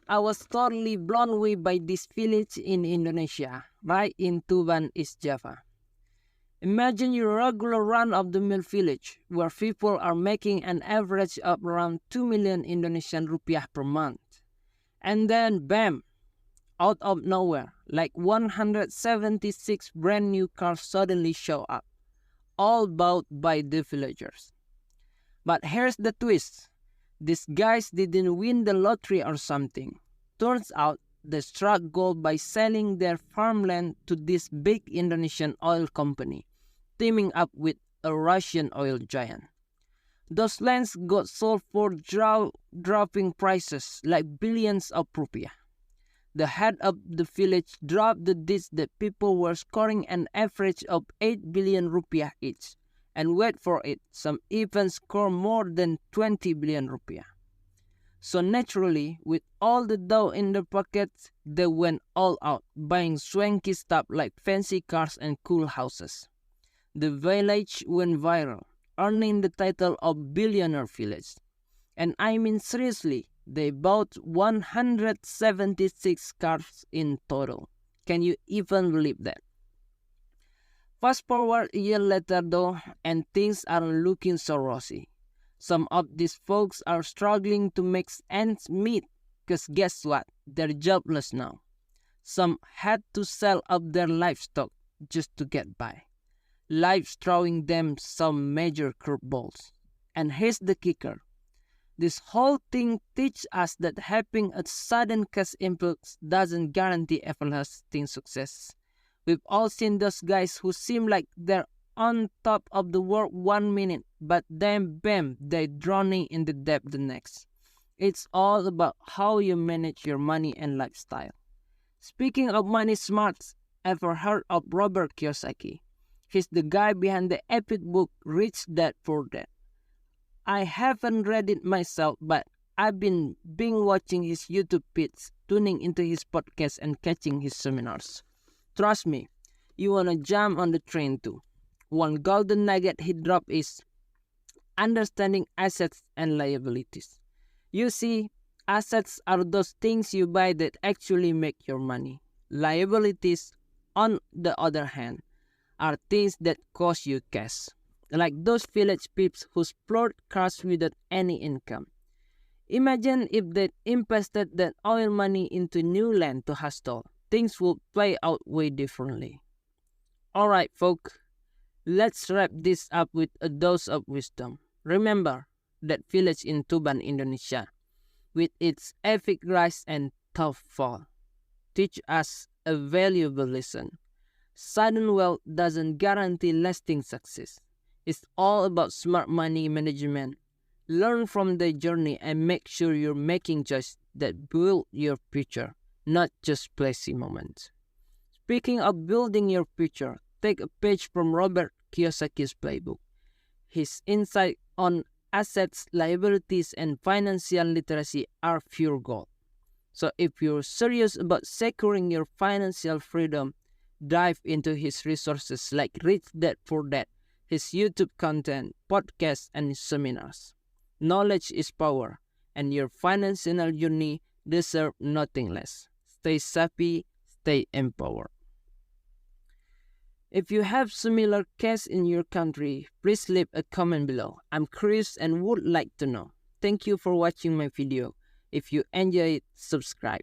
I was totally blown away by this village in Indonesia, right in Tuban, East Java. Imagine your regular run-of-the-mill village where people are making an average of around 2 million Indonesian rupiah per month. And then, bam, out of nowhere, like 176 brand new cars suddenly show up, all bought by the villagers. But here's the twist. These guys didn't win the lottery or something. Turns out they struck gold by selling their farmland to this big Indonesian oil company, teaming up with a Russian oil giant. Those lands got sold for dropping prices like billions of rupiah. The head of the village dropped the deeds that people were scoring an average of 8 billion rupiah each. And wait for it, some even score more than 20 billion rupiah. So naturally, with all the dough in their pockets, they went all out, buying swanky stuff like fancy cars and cool houses. The village went viral, earning the title of billionaire village. And I mean seriously, they bought 176 cars in total. Can you even believe that? Fast forward a year later though, and things aren't looking so rosy. Some of these folks are struggling to make ends meet, cause guess what? They're jobless now. Some had to sell off their livestock just to get by. Life's throwing them some major curveballs. And here's the kicker. This whole thing teaches us that having a sudden cash influx doesn't guarantee everlasting success. We've all seen those guys who seem like they're on top of the world 1 minute, but then bam, they're drowning in the debt the next. It's all about how you manage your money and lifestyle. Speaking of money smarts, ever heard of Robert Kiyosaki? He's the guy behind the epic book Rich Dad Poor Dad. I haven't read it myself, but I've been watching his YouTube feeds, tuning into his podcast, and catching his seminars. Trust me, you wanna jump on the train too. One golden nugget he dropped is understanding assets and liabilities. You see, assets are those things you buy that actually make your money. Liabilities, on the other hand, are things that cost you cash. Like those village peeps who splurge cars without any income. Imagine if they invested that oil money into new land to hustle. Things would play out way differently. Alright, folk, let's wrap this up with a dose of wisdom. Remember that village in Tuban, Indonesia, with its epic rise and tough fall, teach us a valuable lesson. Sudden wealth doesn't guarantee lasting success. It's all about smart money management. Learn from the journey and make sure you're making choices that build your future, not just flashy moments. Speaking of building your future, take a page from Robert Kiyosaki's playbook. His insight on assets, liabilities, and financial literacy are pure gold. So if you're serious about securing your financial freedom, dive into his resources like Rich Dad Poor Dad, his YouTube content, podcasts, and seminars. Knowledge is power, and your financial journey deserves nothing less. Stay savvy, stay empowered. If you have similar case in your country, please leave a comment below. I'm curious and would like to know. Thank you for watching my video. If you enjoy it, subscribe.